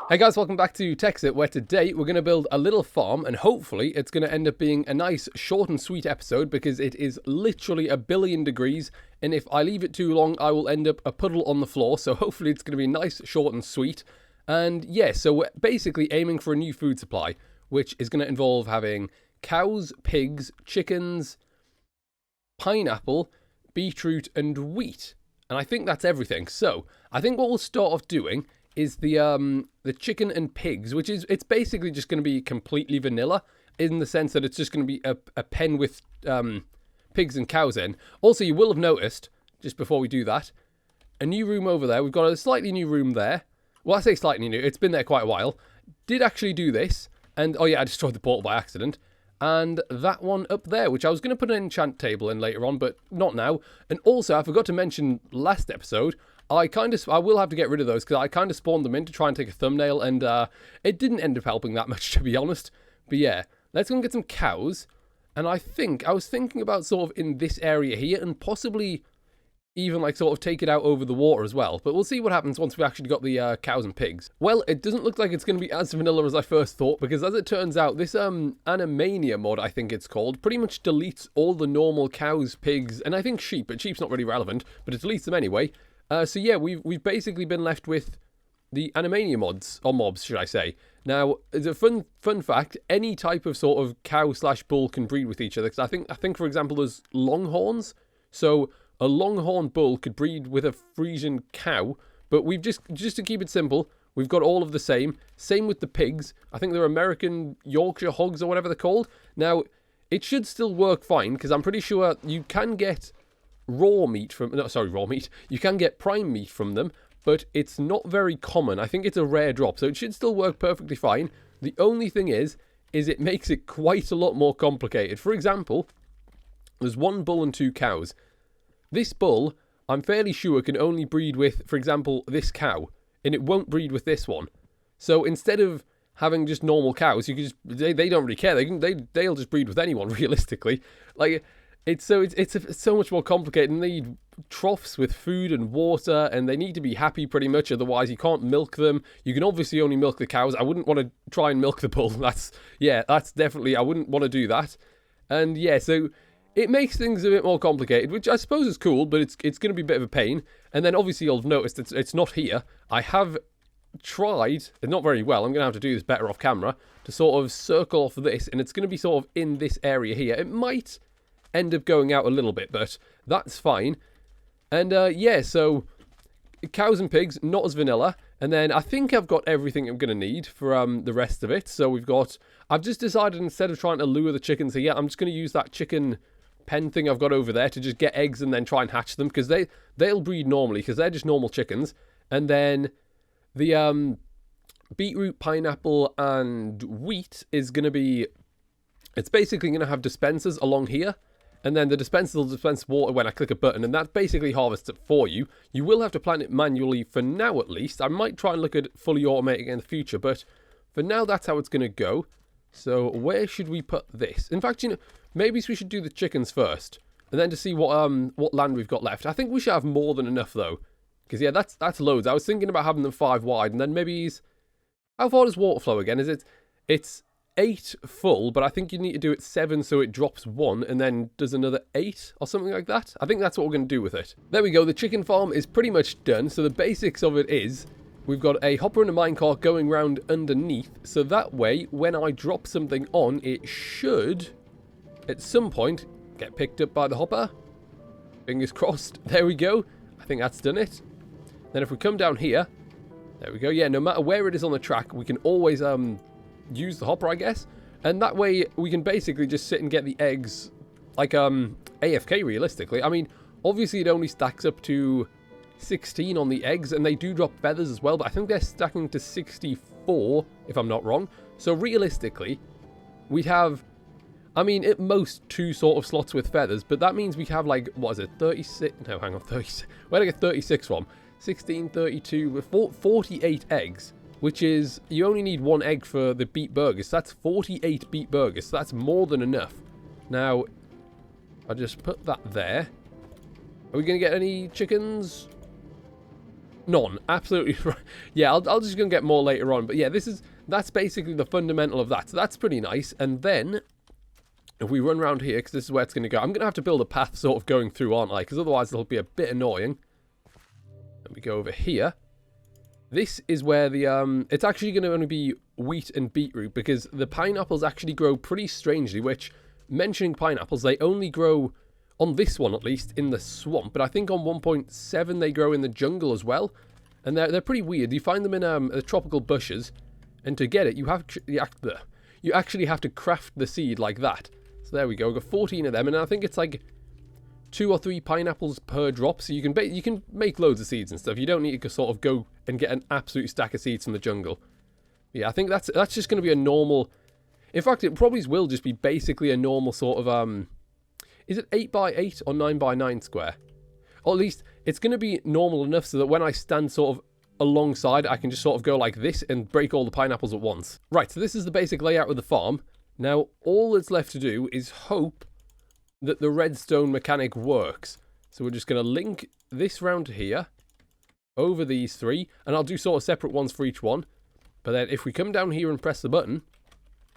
Hey guys, welcome back to Tekxit, where today we're going to build a little farm, and hopefully it's going to end up being a nice, short and sweet episode, because it is literally 1,000,000,000 degrees, and if I leave it too long, I will end up a puddle on the floor, so hopefully it's going to be nice, short and sweet. And yeah, so we're basically aiming for a new food supply, which is going to involve having cows, pigs, chickens, pineapple, beetroot, and wheat. And I think that's everything. So I think what we'll start off doing is the chicken and pigs, which is, it's basically just going to be completely vanilla in the sense that it's just going to be a pen with pigs and cows in. Also, you will have noticed, just before we do that, a new room over there. We've got a slightly new room there. Well, I say slightly new. It's been there quite a while. Did actually do this. And, oh yeah, I destroyed the portal by accident. And that one up there, which I was going to put an enchant table in later on, but not now. And also, I forgot to mention last episode, I will have to get rid of those because I kind of spawned them in to try and take a thumbnail, and it didn't end up helping that much, to be honest. But yeah, let's go and get some cows. And I was thinking about sort of in this area here, and possibly even like sort of take it out over the water as well. But we'll see what happens once we actually got the cows and pigs. Well, it doesn't look like it's going to be as vanilla as I first thought, because as it turns out, this Animania Mod, I think it's called, pretty much deletes all the normal cows, pigs, and I think sheep, but sheep's not really relevant, but it deletes them anyway. So yeah, we've basically been left with the Animania mods, or mobs, should I say. Now, as a fun fact, any type of sort of cow/bull can breed with each other, because I think for example, there's longhorns. So a longhorn bull could breed with a Frisian cow, but we've just to keep it simple, we've got all of the same. Same with the pigs. I think they're American Yorkshire hogs or whatever they're called. Now, it should still work fine, because I'm pretty sure you can get raw meat. You can get prime meat from them, but it's not very common. I think it's a rare drop, so it should still work perfectly fine. The only thing is it makes it quite a lot more complicated. For example, there's one bull and 2 cows. This bull, I'm fairly sure, can only breed with, for example, this cow, and it won't breed with this one. So instead of having just normal cows, you can just, they don't really care. They'll just breed with anyone, realistically. Like, it's so much more complicated, and they need troughs with food and water, and they need to be happy pretty much, otherwise you can't milk them. You can obviously only milk the cows. I wouldn't want to try and milk the bull. That's definitely, I wouldn't want to do that. And yeah, so it makes things a bit more complicated, which I suppose is cool, but it's going to be a bit of a pain. And then obviously you'll have noticed it's not here. I have tried, not very well, I'm going to have to do this better off camera, to sort of circle off this, and it's going to be sort of in this area here. It might end up going out a little bit, but that's fine. And yeah, so cows and pigs, not as vanilla. And then I think I've got everything I'm going to need for the rest of it. So I've just decided, instead of trying to lure the chickens here, I'm just going to use that chicken pen thing I've got over there to just get eggs and then try and hatch them, because they'll breed normally, because they're just normal chickens. And then the beetroot, pineapple, and wheat is going to be, it's basically going to have dispensers along here. And then the dispenser will dispense water when I click a button, and that basically harvests it for you. You will have to plant it manually for now, at least. I might try and look at fully automating in the future, but for now, that's how it's going to go. So where should we put this? In fact, maybe we should do the chickens first, and then to see what land we've got left. I think we should have more than enough, though, because yeah, that's loads. I was thinking about having them 5 wide, and then maybe how far does water flow again? It's 8 full, but I think you need to do it 7 so it drops 1 and then does another 8 or something like that. I think that's what we're going to do with it. There we go, the chicken farm is pretty much done. So the basics of it is, we've got a hopper and a minecart going round underneath, so that way when I drop something on, it should at some point get picked up by the hopper. Fingers crossed. There we go. I think that's done it. Then if we come down here, there we go. Yeah, no matter where it is on the track, we can always use the hopper, I guess, and that way we can basically just sit and get the eggs like AFK, realistically. I mean, obviously it only stacks up to 16 on the eggs, and they do drop feathers as well, but I think they're stacking to 64 if I'm not wrong. So realistically we'd have, I mean, at most 2 sort of slots with feathers, but that means we have, like, what is it, 36, no, hang on, 36, where did I get 36 from? 16, 32, 48 eggs, which is, you only need 1 egg for the beet burgers. So that's 48 beet burgers. So that's more than enough. Now, I'll just put that there. Are we going to get any chickens? None. Absolutely right. Yeah, I'll just gonna get more later on. But yeah, that's basically the fundamental of that. So that's pretty nice. And then if we run around here, because this is where it's going to go, I'm going to have to build a path sort of going through, aren't I? Because otherwise it'll be a bit annoying. Let me go over here. This is where the, it's actually going to only be wheat and beetroot, because the pineapples actually grow pretty strangely, which, mentioning pineapples, they only grow, on this one at least, in the swamp. But I think on 1.7 they grow in the jungle as well. And they're pretty weird. You find them in the tropical bushes, and to get it, you actually have to craft the seed like that. So there we go. We've got 14 of them, and I think it's like 2 or 3 pineapples per drop. So you can make loads of seeds and stuff. You don't need to sort of go and get an absolute stack of seeds from the jungle. Yeah, I think that's just going to be a normal. In fact, it probably will just be basically a normal sort of Is it 8x8 or 9x9 square? Or at least it's going to be normal enough so that when I stand sort of alongside, I can just sort of go like this and break all the pineapples at once. Right, so this is the basic layout of the farm. Now, all that's left to do is hope that the redstone mechanic works. So we're just going to link this round here, over these 3, and I'll do sort of separate ones for each one. But then if we come down here and press the button,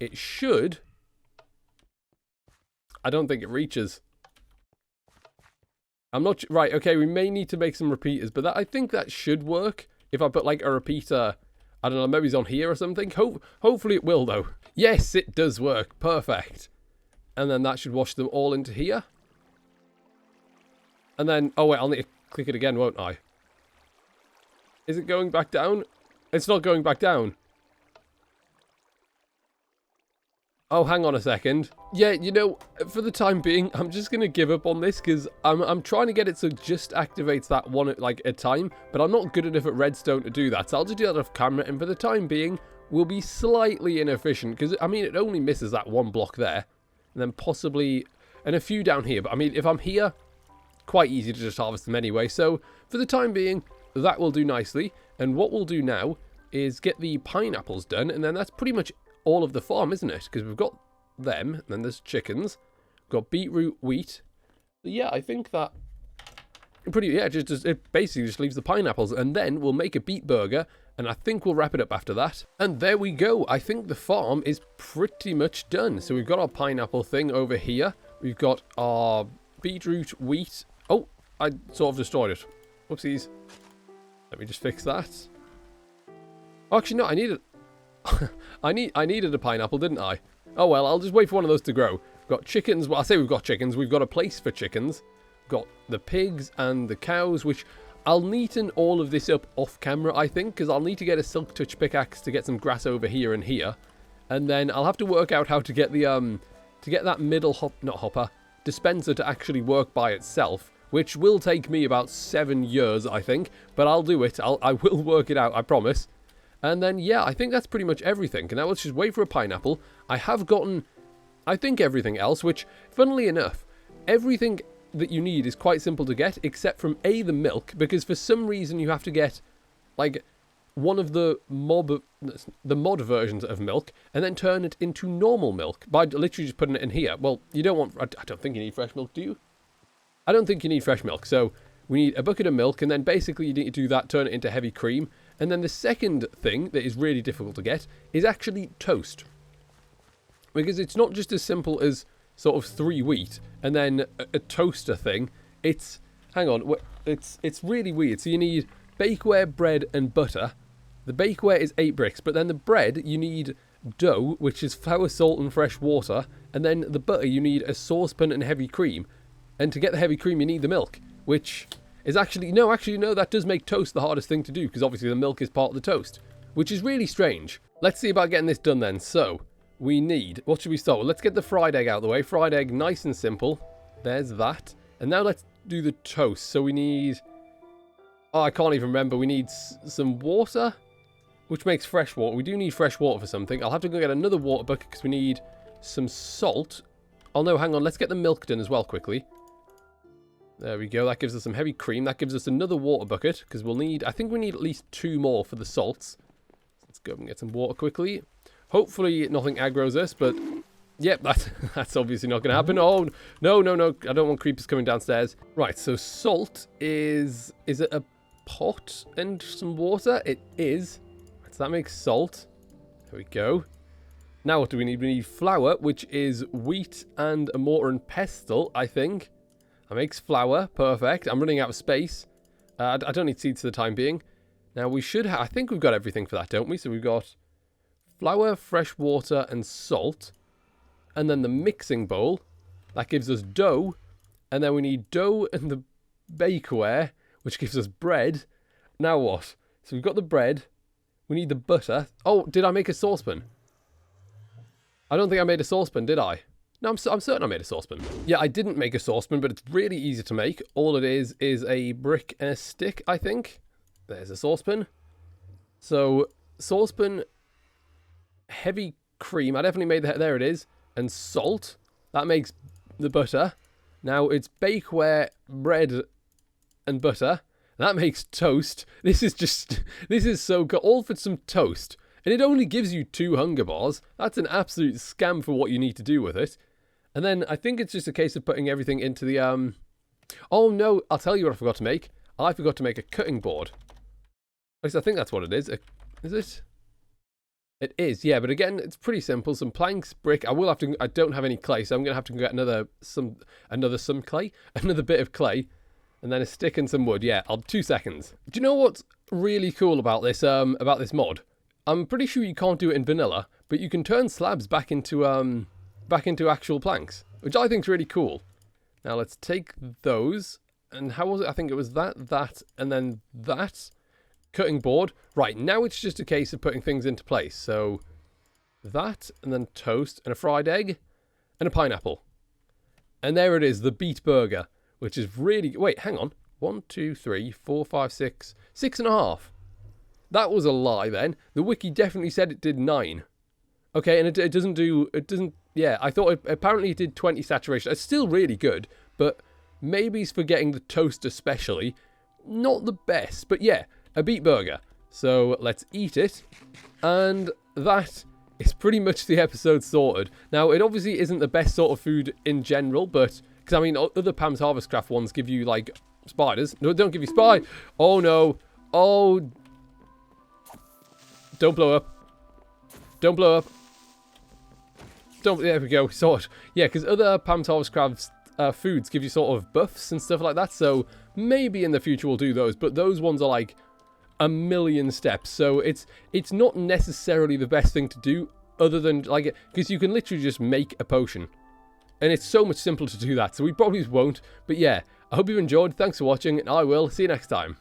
it should... I don't think it reaches. I'm not... Right, okay, we may need to make some repeaters, but I think that should work. If I put like a repeater... I don't know, maybe it's on here or something. Hopefully it will, though. Yes, it does work. Perfect. And then that should wash them all into here. And then... Oh, wait, I'll need to click it again, won't I? Is it going back down? It's not going back down. Oh, hang on a second. Yeah, you know, for the time being, I'm just going to give up on this because I'm trying to get it so it just activates that one at like a time, but I'm not good enough at redstone to do that. So I'll just do that off camera, and for the time being, we'll be slightly inefficient because, I mean, it only misses that one block there, and then possibly, and a few down here. But I mean, if I'm here, quite easy to just harvest them anyway. So for the time being, that will do nicely. And what we'll do now is get the pineapples done, and then that's pretty much all of the farm, isn't it? Because we've got them, and then there's chickens, we've got beetroot, wheat. So yeah, I think that it basically just leaves the pineapples, and then we'll make a beet burger, and I think we'll wrap it up after that. And there we go. I think the farm is pretty much done. So we've got our pineapple thing over here. We've got our beetroot, wheat. Oh, I sort of destroyed it. Whoopsies. Let me just fix that. Oh, actually, no, I needed... I needed a pineapple, didn't I? Oh well, I'll just wait for one of those to grow. We've got chickens. Well, I say we've got chickens. We've got a place for chickens. We've got the pigs and the cows, which I'll neaten all of this up off camera, I think, because I'll need to get a silk touch pickaxe to get some grass over here and here, and then I'll have to work out how to get the to get that middle dispenser to actually work by itself, which will take me about 7 years, I think, but I'll do it. I will work it out, I promise. And then, yeah, I think that's pretty much everything. And now let's just wait for a pineapple. I have gotten, I think, everything else, which, funnily enough, everything that you need is quite simple to get, except from the milk, because for some reason you have to get, like, one of the mod versions of milk, and then turn it into normal milk by literally just putting it in here. Well, you don't want, I don't think you need fresh milk, do you? I don't think you need fresh milk, so we need a bucket of milk, and then basically you need to do that, turn it into heavy cream. And then the second thing that is really difficult to get is actually toast. Because it's not just as simple as sort of 3 wheat and then a toaster thing. It's, hang on, it's really weird. So you need bakeware, bread, and butter. The bakeware is 8 bricks, but then the bread, you need dough, which is flour, salt, and fresh water. And then the butter, you need a saucepan and heavy cream. And to get the heavy cream, you need the milk, which... is actually no, that does make toast the hardest thing to do, because obviously the milk is part of the toast, which is really strange. Let's see about getting this done then. So, we need, what should we start with? Let's get the fried egg out of the way. Fried egg, nice and simple. There's that. And now let's do the toast. So we need, oh, I can't even remember. We need some water, which makes fresh water. We do need fresh water for something. I'll have to go get another water bucket because we need some salt. Oh no, hang on, let's get the milk done as well quickly. There we go, that gives us some heavy cream. That gives us another water bucket, because we'll need, I think we need at least 2 more for the salts. Let's go and get some water quickly. Hopefully nothing aggroes us, but yep, that's obviously not going to happen. Oh, no, I don't want creepers coming downstairs. Right, so salt is it a pot and some water? It is. So that makes salt. There we go. Now what do we need? We need flour, which is wheat and a mortar and pestle, I think. That makes flour. Perfect. I'm running out of space. I don't need seeds for the time being. Now we should have... I think we've got everything for that, don't we? So we've got flour, fresh water, and salt. And then the mixing bowl. That gives us dough. And then we need dough and the bakeware, which gives us bread. Now what? So we've got the bread. We need the butter. Oh, did I make a saucepan? I don't think I made a saucepan, did I? No, I'm certain I made a saucepan. Yeah, I didn't make a saucepan, but it's really easy to make. All it is a brick and a stick, I think. There's a saucepan. So, saucepan, heavy cream. I definitely made that. There it is. And salt. That makes the butter. Now, it's bakeware, bread, and butter. That makes toast. This is so good. All for some toast. And it only gives you 2 hunger bars. That's an absolute scam for what you need to do with it. And then I think it's just a case of putting everything into the... Oh no, I'll tell you what I forgot to make. I forgot to make a cutting board. At least I think that's what it is. Is it? It is, yeah. But again, it's pretty simple. Some planks, brick. I don't have any clay, so I'm going to have to get another bit of clay. And then a stick and some wood. Yeah, 2 seconds. Do you know what's really cool about this mod? I'm pretty sure you can't do it in vanilla, but you can turn slabs back into actual planks, which I think is really cool. Now let's take those, and how was it? I think it was that, and then that cutting board. Right, now it's just a case of putting things into place. So that, and then toast, and a fried egg, and a pineapple. And there it is, the beet burger, which is really... Wait, hang on. 1, 2, 3, 4, 5, 6. 6.5. That was a lie then. The wiki definitely said it did 9. Okay, and it doesn't do... It doesn't... Yeah, I thought apparently it did 20 saturation. It's still really good, but maybe it's for getting the toast especially. Not the best, but yeah, a beet burger. So let's eat it. And that is pretty much the episode sorted. Now, it obviously isn't the best sort of food in general, but... Because, I mean, other Pam's Harvest Craft ones give you, like, spiders. No, don't give you spy. Oh, no. Oh... Don't blow up. Don't blow up. There we go. Sort. Yeah, because other Pam's Harvest Crafts foods give you sort of buffs and stuff like that. So maybe in the future we'll do those. But those ones are like a million steps. So it's not necessarily the best thing to do other than like... Because you can literally just make a potion. And it's so much simpler to do that. So we probably won't. But yeah, I hope you've enjoyed. Thanks for watching. And I will see you next time.